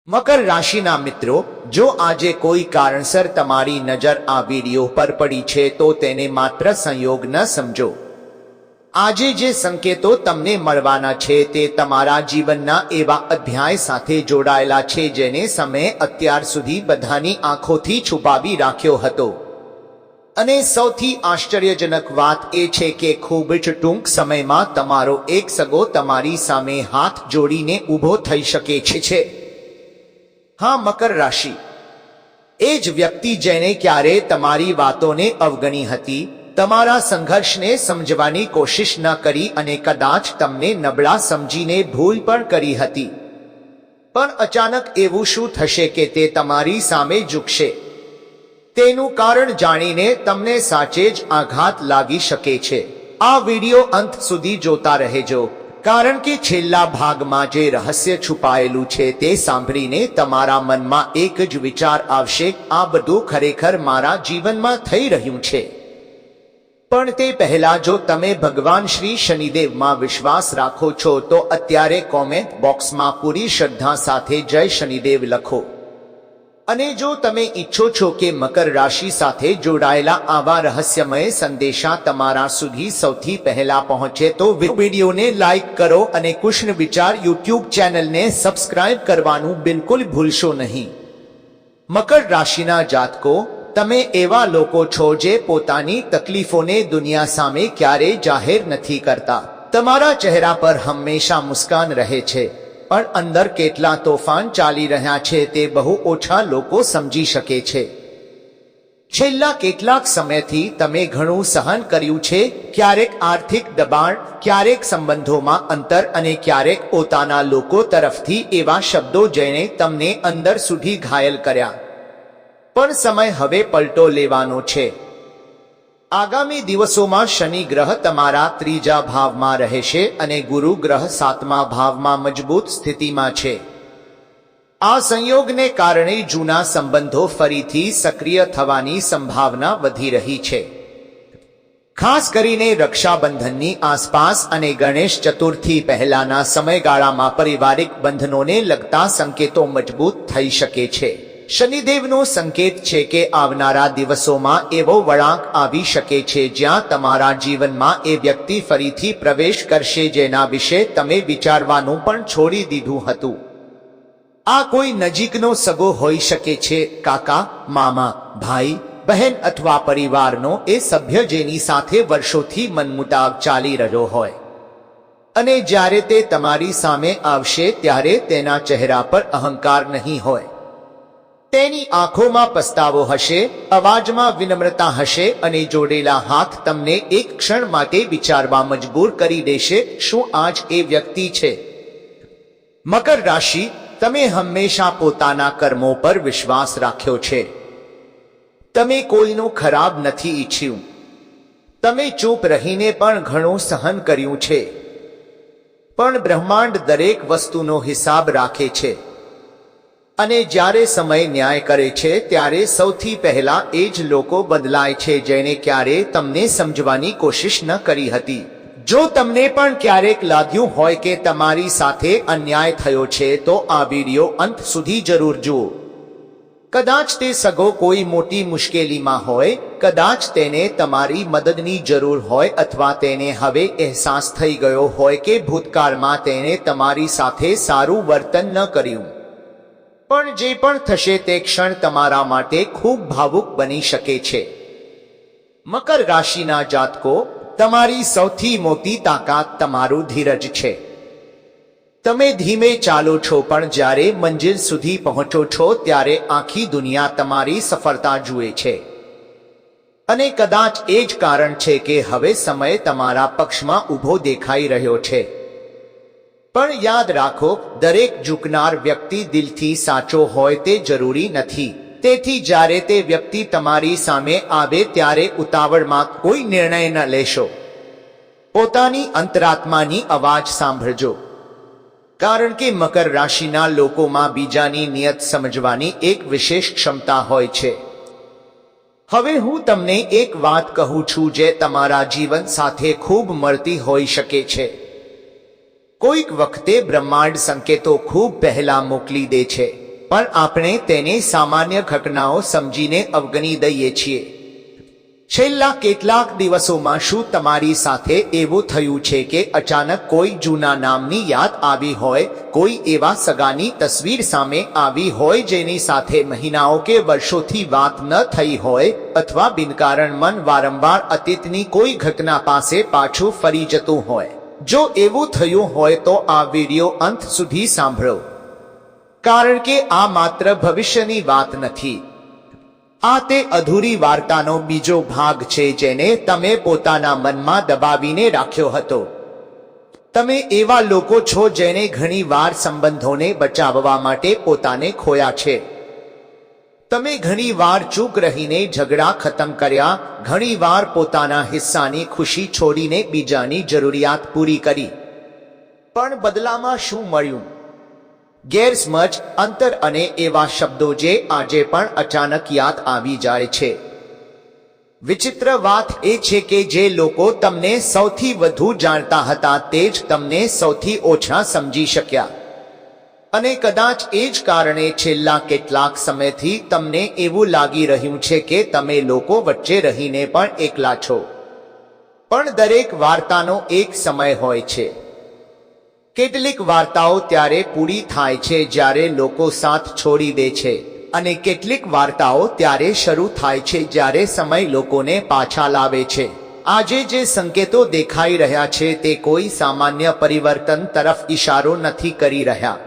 મકર રાશિના મિત્રો, જો આજે કોઈ કારણસર તમારી નજર આ વિડીયો પર પડી છે તો તેને માત્ર સંયોગ ન સમજો। આજે જે સંકેતો તમને મળવાના છે તે તમારા જીવનના એવા અધ્યાય સાથે જોડાયેલા છે જેને સમયે અત્યાર સુધી બધાની આંખોથી છુપાવી રાખ્યો હતો। અને સૌથી આશ્ચર્યજનક વાત એ છે કે ખૂબ જ ટૂંક સમયમાં તમારો એક સગો તમારી સામે હાથ જોડીને ઊભો થઈ શકે છે। હા, મકર રાશિ એ જ વ્યક્તિ જેણે ક્યારે તમારી વાતોને અવગણી હતી, તમારા સંઘર્ષને સમજવાની કોશિશ ન કરી અને કદાચ તમને નબળા સમજીને ભૂલ પણ કરી હતી। પણ અચાનક એવું શું થશે કે તે તમારી સામે ઝૂકશે? તેનું કારણ જાણીને તમને સાચે જ આઘાત લાગી શકે છે। આ વિડિયો અંત સુધી જોતા રહેજો, કારણ કે છેલ્લા ભાગમાં જે રહસ્ય છુપાયેલું છે તે સાંભળીને તમારા મનમાં એક જ વિચાર આવશે, આ બધું ખરેખર મારા જીવનમાં થઈ રહ્યું છે। પણ તે પહેલા જો તમે ભગવાન શ્રી શનિદેવમાં વિશ્વાસ રાખો છો તો અત્યારે કોમેન્ટ બોક્સમાં પૂરી શ્રદ્ધા સાથે જય શનિદેવ લખો। અને જો તમે ઈચ્છો છો કે મકર રાશિ સાથે જોડાયેલા આવા રહસ્યમય સંદેશા તમારા સુધી સૌથી પહેલા પહોંચે તો વિડીયોને લાઈક કરો અને કૃષ્ણ વિચાર યુટ્યુબ ચેનલને સબસ્ક્રાઇબ કરવાનું બિલકુલ ભૂલશો નહીં। મકર રાશિના જાતકો, તમે એવા લોકો છો જે પોતાની તકલીફોને દુનિયા સામે ક્યારેય જાહેર નથી કરતા। તમારા ચહેરા પર હંમેશા મુસ્કાન રહે છે, પણ અંદર કેટલા તોફાન ચાલી રહ્યા છે તે બહુ ઓછા લોકો સમજી શકે છે। છેલ્લા કેટલાક સમયથી તમે ઘણું સહન કર્યું છે, ક્યારેક આર્થિક દબાણ, ક્યારેક સંબંધોમાં અંતર અને ક્યારેક પોતાના લોકો તરફથી એવા શબ્દો જેણે તમને અંદર સુધી ઘાયલ કર્યા। પણ સમય હવે પલટો લેવાનો છે। આગામી દિવસોમાં શનિ ગ્રહ તમારા 3જા ભાવમાં રહેશે અને ગુરુ ગ્રહ 7મા ભાવમાં મજબૂત સ્થિતિમાં છે। આ સંયોગને કારણે જૂના સંબંધો ફરીથી સક્રિય થવાની સંભાવના વધી રહી છે। ખાસ કરીને રક્ષાબંધનની આસપાસ અને ગણેશ ચતુર્થી પહેલાના સમયગાળામાં પારિવારિક બંધનોને લગતા સંકેતો મજબૂત થઈ શકે છે। શનિદેવનો સંકેત છે કે આવનારા દિવસોમાં એવો વળાંક આવી શકે છે જ્યાં તમારા જીવનમાં એ વ્યક્તિ ફરીથી પ્રવેશ કરશે જેના વિશે તમે વિચારવાનું પણ છોડી દીધું હતું। આ કોઈ નજીકનો સગો હોઈ શકે છે, કાકા, મામા, ભાઈ, બહેન અથવા પરિવારનો એ સભ્ય જેની સાથે વર્ષોથી મનમુટાવ ચાલી રહ્યો હોય। અને જ્યારે તે તમારી સામે આવશે ત્યારે તેના ચહેરા પર અહંકાર નહીં હોય, તેની આંખોમાં પસ્તાવો હશે, અવાજમાં વિનમ્રતા હશે અને જોડેલા હાથ તમને એક ક્ષણ માટે વિચારવા મજબૂર કરી દેશે, શું આજ એ વ્યક્તિ છે? મકર રાશિ, તમે હંમેશા પોતાના કર્મો પર વિશ્વાસ રાખ્યો છે। તમે કોઈનું ખરાબ નથી ઈચ્છ્યું। તમે ચૂપ રહીને પણ ઘણું સહન કર્યું છે। પણ બ્રહ્માંડ દરેક વસ્તુનો હિસાબ રાખે છે અને જ્યારે સમય ન્યાય કરે છે ત્યારે સૌથી પહેલા એ જ લોકો બદલાય છે જેણે ક્યારેય તમને સમજવાની કોશિશ ન કરી હતી। જો તમને પણ ક્યારેક લાગ્યું હોય કે તમારી સાથે અન્યાય થયો છે તો આ વિડીયો અંત સુધી જરૂર જુઓ। કદાચ તે સગો કોઈ મોટી મુશ્કેલીમાં હોય, કદાચ તેને તમારી મદદની જરૂર હોય અથવા તેને હવે અહેસાસ થઈ ગયો હોય કે ભૂતકાળમાં તેણે તમારી સાથે સારું વર્તન ન કર્યું। પણ જે પણ થશે તે ક્ષણ તમારા માટે ખૂબ ભાવુક બની શકે છે। મકર રાશિના જાતકો, તમારી સૌથી મોટી તાકાત તમારું ધીરજ છે। તમે ધીમે ચાલો છો પણ જ્યારે મંજિલ સુધી પહોંચો છો ત્યારે આખી દુનિયા તમારી સફળતા જુએ છે। અને કદાચ એ જ કારણ છે કે હવે સમય તમારા પક્ષમાં ઊભો દેખાઈ રહ્યો છે। પણ યાદ રાખો, દરેક ઝૂકનાર વ્યક્તિ દિલથી સાચો હોય તે જરૂરી નથી। તેથી જ્યારે તે વ્યક્તિ તમારી સામે આવે ત્યારે ઉતાવળમાં કોઈ નિર્ણય ન લેશો। પોતાની અંતરાત્માની અવાજ સાંભળજો, કારણ કે મકર રાશિના લોકોમાં બીજાની નિયત સમજવાની એક વિશેષ ક્ષમતા હોય છે। હવે હું તમને એક વાત કહું છું જે તમારા જીવન સાથે ખૂબ મળતી હોઈ શકે છે। કોઈક વખતે બ્રહ્માંડ સંકેતો ખૂબ પહેલા મોકલી દે છે। પણ આપણે તેને સામાન્ય ઘટનાઓ સમજીને અવગણી દઈએ છીએ. છેલ્લા કેટલાક દિવસોમાં શું તમારી સાથે એવું થયું છે કે અચાનક કોઈ જૂના નામની યાદ આવી હોય, કોઈ એવા સગાની તસવીર સામે આવી હોય જેની સાથે મહિનાઓ કે વર્ષોથી વાત ન થઈ હોય, અથવા બિનકારણ મન વારંવાર અતીતની કોઈ ઘટના પાસે પાછું ફરી જતું હોય? જો એવું થયું હોય તો આ વિડિયો અંત સુધી સાંભળો, કારણ કે આ માત્ર ભવિષ્યની વાત નથી. આ તે અધૂરી વાર્તાનો બીજો ભાગ છે જેને તમે પોતાના મનમાં દબાવીને રાખ્યો હતો. તમે એવા લોકો છો જેને ઘણીવાર સંબંધોને બચાવવા માટે પોતાને ખોયા છે. તમે ઘણીવાર ચૂપ રહીને ઝઘડા ખતમ કર્યા, ઘણીવાર પોતાના હિસ્સાની ખુશી છોડીને બીજાની જરૂરિયાત પૂરી કરી. પણ બદલામાં શું મળ્યું? ગેરસમજ, અંતર અને એવા શબ્દો જે આજે પણ અચાનક યાદ આવી જાય છે. વિચિત્ર વાત એ છે કે જે લોકો તમને સૌથી વધુ જાણતા હતા તે જ તમને સૌથી ઓછા સમજી શક્યા. અને કદાચ એ જ કારણે છેલ્લા કેટલાક સમયથી તમને એવું લાગી રહ્યું છે કે તમે લોકો વચ્ચે રહીને પણ એકલા છો. પણ દરેક વાર્તાનો એક સમય હોય છે. કેટલીક વાર્તાઓ ત્યારે પૂરી થાય છે જ્યારે લોકો સાથ છોડી દે છે, અને કેટલીક વાર્તાઓ ત્યારે શરૂ થાય છે જ્યારે સમય લોકોને પાછા લાવે છે. આજે જે સંકેતો દેખાઈ રહ્યા છે તે કોઈ સામાન્ય પરિવર્તન તરફ ઇશારો નથી કરી રહ્યા.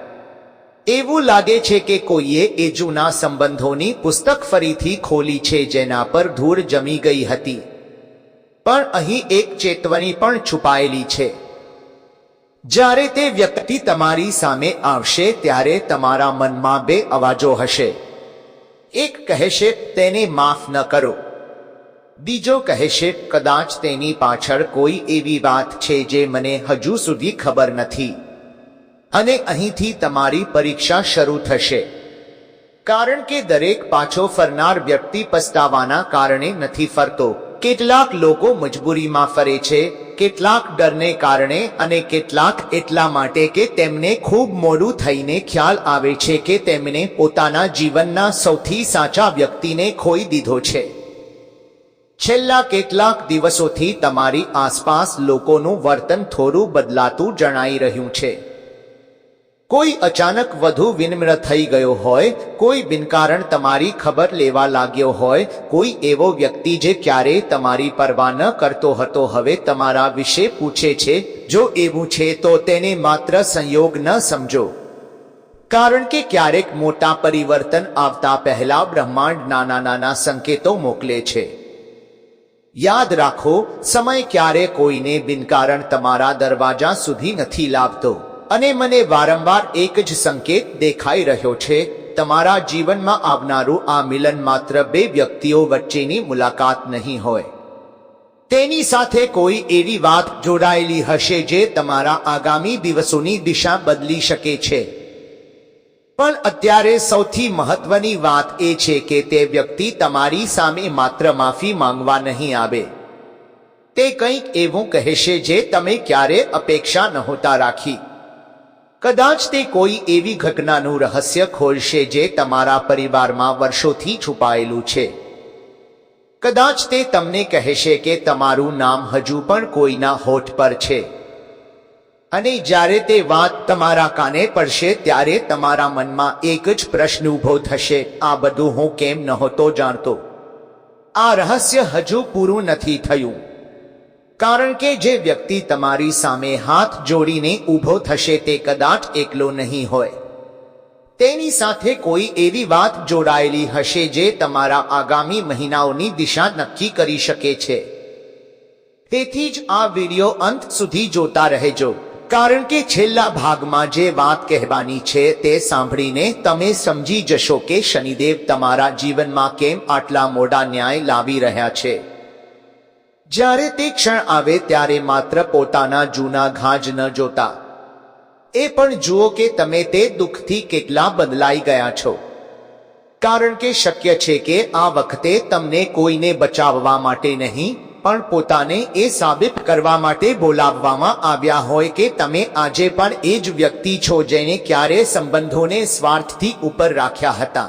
એવું લાગે છે કે કોઈએ એ જૂના સંબંધોની પુસ્તક ફરીથી ખોલી છે જેના પર ધૂળ જમી ગઈ હતી. પણ અહીં એક ચેતવણી પણ છુપાયેલી છે. જ્યારે તે વ્યક્તિ તમારી સામે આવશે ત્યારે તમારા મનમાં બે અવાજો હશે. એક કહેશે, તેને માફ ન કરો. બીજો કહેશે, કદાચ તેની પાછળ કોઈ એવી વાત છે જે મને હજુ સુધી ખબર નથી. અને અહીંથી તમારી પરીક્ષા શરૂ થશે. કારણ કે દરેક પાછો ફરનાર વ્યક્તિ પસ્તાવાના કારણે નથી ફરતો. કેટલાક લોકો મજબૂરીમાં ફરે છે, કેટલાક ડરને કારણે, અને કેટલાક એટલા માટે કે તેમને ખૂબ મોડું થઈને ખ્યાલ આવે છે કે તેમને પોતાના જીવનના સૌથી સાચા વ્યક્તિને ખોઈ દીધો છે. છેલ્લા કેટલાક દિવસોથી તમારી આસપાસ લોકોનું વર્તન થોડું બદલાતું જણાઈ રહ્યું છે. કોઈ અચાનક વધુ વિનમ્ર થઈ ગયો હોય, કોઈ બિનકારણ તમારી ખબર લેવા લાગ્યો હોય, કોઈ એવો વ્યક્તિ જે ક્યારેય તમારી પરવા ન કરતો હતો હવે તમારા વિશે પૂછે છે. જો એવું છે તો તેને માત્ર સંયોગ ન સમજો, કારણ કે ક્યારેક મોટા પરિવર્તન આવતા પહેલા બ્રહ્માંડ નાના નાના સંકેતો મોકલે છે. યાદ રાખો, સમય ક્યારે કોઈને બિનકારણ તમારા દરવાજા સુધી નથી લાવતો. અને મને વારંવાર એક જ સંકેત દેખાઈ રહ્યો છે. તમારા જીવનમાં આવનારું આ મિલન માત્ર બે વ્યક્તિઓ વચ્ચેની મુલાકાત નહીં હોય. તેની સાથે કોઈ એવી વાત જોડાયેલી હશે જે તમારા આગામી દિવસોની દિશા બદલી શકે છે. પણ અત્યારે સૌથી મહત્વની વાત એ છે કે તે વ્યક્તિ તમારી સામે માત્ર માફી માંગવા નહીં આવે. તે કંઈક એવું કહેશે જે તમે ક્યારે અપેક્ષા નહોતા રાખી. કદાચ તે કોઈ એવી ઘટનાનું રહસ્ય ખોલશે જે તમારા પરિવારમાં વર્ષોથી છુપાયેલું છે. કદાચ તે તમને કહેશે કે તમારું નામ હજુ પણ કોઈના હોઠ પર છે. અને જ્યારે તે વાત તમારા કાને પડશે ત્યારે તમારા મનમાં એક જ પ્રશ્ન ઊભો થશે, આ બધું હું કેમ નહોતો જાણતો? આ રહસ્ય હજુ પૂરું નથી થયું. કારણ કે જે વ્યક્તિ તમારી સામે હાથ જોડીને ઊભો થશે તે કદાચ એકલો નહીં હોય. તેની સાથે કોઈ એવી વાત જોડાયેલી હશે જે તમારા આગામી મહિનાઓની દિશા નક્કી કરી શકે છે. તેથી જ આ વિડિયો અંત સુધી જોતા રહેજો, કારણ કે છેલ્લા ભાગમાં જે વાત કહેવાની છે તે સાંભળીને તમે સમજી જશો કે શનિદેવ તમારા જીવનમાં કેમ આટલા મોટા ન્યાય લાવી રહ્યા છે. જ્યારે તે ક્ષણ આવે ત્યારે માત્ર પોતાના જૂના ઘા જ ન જોતા, એ પણ જુઓ કે તમે તે દુઃખથી કેટલા બદલાઈ ગયા છો. કારણ કે શક્ય છે કે આ વખતે તમને કોઈને બચાવવા માટે નહીં, પણ પોતાને એ સાબિત કરવા માટે બોલાવવામાં આવ્યા હોય કે તમે આજે પણ એ જ વ્યક્તિ છો જેને ક્યારે સંબંધોને સ્વાર્થથી ઉપર રાખ્યા હતા.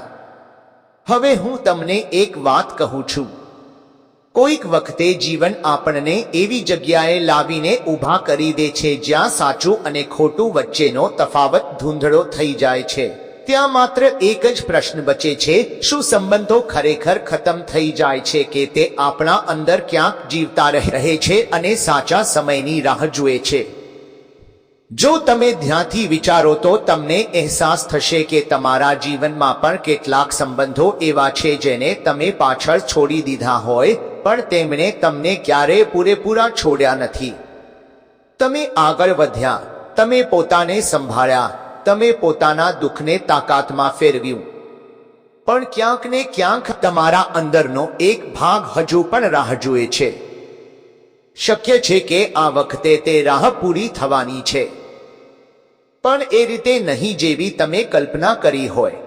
હવે હું તમને એક વાત કહું છું. કોઈક વખતે જીવન આપણને એવી જગ્યાએ લાવીને ઊભા કરી દે છે જ્યાં સાચું અને ખોટું વચ્ચેનો તફાવત ધૂંધળો થઈ જાય છે. ત્યાં માત્ર એક જ પ્રશ્ન બચે છે, શું સંબંધો ખરેખર ખતમ થઈ જાય છે કે તે આપણા અંદર ક્યાંક જીવતા રહે છે અને સાચા સમયની રાહ જુએ છે. જો તમે ધ્યાનથી વિચારો તો તમને અહેસાસ થશે કે તમારા જીવનમાં પણ કેટલાક સંબંધો એવા છે જેને તમે પાછળ છોડી દીધા હોય, પણ તેમણે તમને ક્યારેય પૂરેપૂરા છોડ્યા નથી. તમે આગળ વધ્યા, તમે પોતાને સંભાળ્યા, તમે પોતાના દુઃખને તાકાતમાં ફેરવ્યું, પણ ક્યાંક ને ક્યાંક તમારા અંદરનો એક ભાગ હજુ પણ રાહ જુએ છે. શક્ય છે કે આ વખતે તે રાહ પૂરી થવાની છે, પણ એ રીતે નહીં જેવી તમે કલ્પના કરી હોય.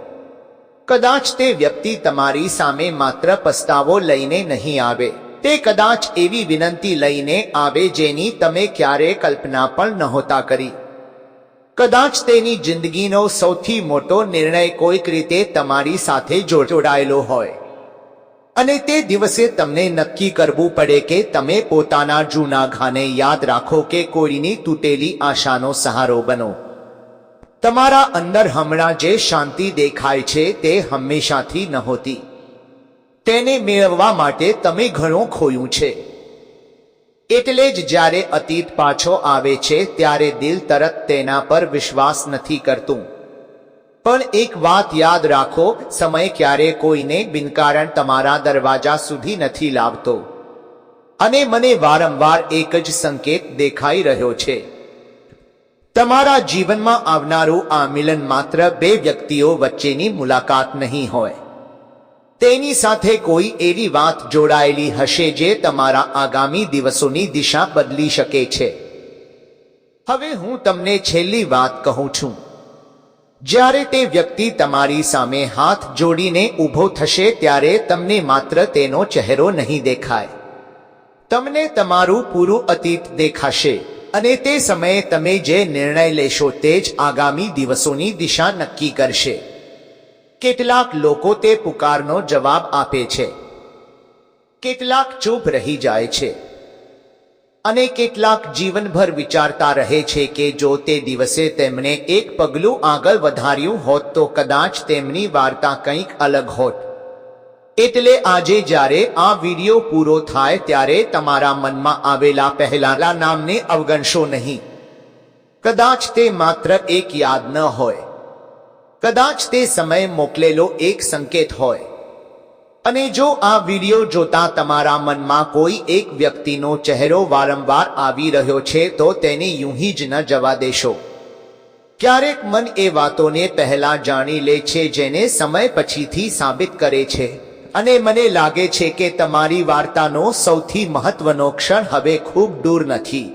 કદાચ તે વ્યક્તિ તમારી સામે માત્ર પસ્તાવો લઈને નહીં આવે, તે કદાચ એવી વિનંતી લઈને આવે જેની તમે ક્યારેય કલ્પના પણ નહોતા કરી. કદાચ તેની જિંદગીનો સૌથી મોટો નિર્ણય કોઈક રીતે તમારી સાથે જોડાયેલો હોય, અને તે દિવસે તમને નક્કી કરવું પડે કે તમે પોતાના જૂના ઘાને યાદ રાખો કે કોઈની તૂટેલી આશાનો સહારો બનો. તમારા અંદર હમણાં જે શાંતિ દેખાય છે તે હંમેશાથી નહોતી. તેને મેળવવા માટે તમે ઘણું ખોયું છે. એટલે જ જ્યારે અતીત પાછો આવે છે ત્યારે દિલ તરત તેના પર વિશ્વાસ નથી કરતું. પણ એક વાત યાદ રાખો, સમય ક્યારે કોઈને બિનકારણ તમારા દરવાજા સુધી નથી લાવતો. અને મને વારંવાર એક જ સંકેત દેખાઈ રહ્યો છે. તમારા જીવનમાં આવનારું આ મિલન માત્ર બે વ્યક્તિઓ વચ્ચેની મુલાકાત નહીં હોય. તેની સાથે કોઈ એવી વાત જોડાયેલી હશે જે તમારા આગામી દિવસોની દિશા બદલી શકે છે. હવે હું તમને છેલ્લી વાત કહું છું. જ્યારે તે વ્યક્તિ તમારી સામે હાથ જોડીને ઊભો થશે ત્યારે તમને માત્ર તેનો ચહેરો નહીં દેખાય, તમને તમારું પૂરું અતીત દેખાશે. અને તે સમયે તમે જે નિર્ણય લેશો તે જ આગામી દિવસોની દિશા નક્કી કરશે. કેટલાક લોકો તે પુકારનો જવાબ આપે છે, કેટલાક ચૂપ રહી જાય છે, અને કેટલાક જીવનભર વિચારતા રહે છે કે જો તે દિવસે તેમણે એક પગલું આગળ વધાર્યું હોત તો કદાચ તેમની વાર્તા કંઈક અલગ હોત. એટલે આજે જ્યારે આ વિડિયો પૂરો થાય ત્યારે તમારા મનમાં આવેલા પહેલાના નામને અવગણશો નહીં. કદાચ તે માત્ર એક યાદ ન હોય, કદાચ તે સમયે મોકલેલો એક સંકેત હોય. અને જો આ વિડિયો જોતા તમારા મનમાં કોઈ એક વ્યક્તિનો ચહેરો વારંવાર આવી રહ્યો છે તો તેને યુંહી જ ન જવા દેશો. ક્યારેક મન એ વાતોને પહેલા જાણી લે છે જેને સમય પછીથી સાબિત કરે છે. અને મને લાગે છે કે તમારી વાર્તાનો સૌથી મહત્વનો ક્ષણ હવે ખૂબ દૂર નથી.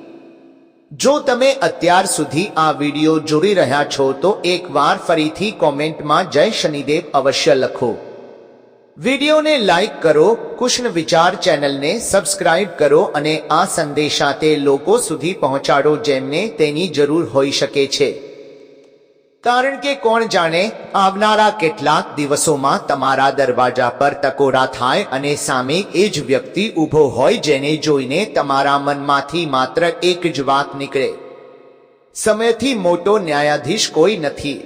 જો તમે અત્યાર સુધી આ વિડિયો જોઈ રહ્યા છો તો એકવાર ફરીથી કોમેન્ટમાં જય શનિદેવ અવશ્ય લખો. વિડિયોને લાઈક કરો, કુશન વિચાર ચેનલને સબસ્ક્રાઇબ કરો અને આ સંદેશા તે લોકો સુધી પહોંચાડો જેમને તેની જરૂર હોઈ શકે છે. કારણ કે કોણ જાણે આવનારા કેટલાક દિવસોમાં તમારા દરવાજા પર ટકોરા થાય અને સામે એ જ વ્યક્તિ ઊભો હોય જેને જોઈને તમારા મનમાંથી માત્ર એક જ વાત નીકળે, સમયથી મોટો ન્યાયાધીશ કોઈ નથી.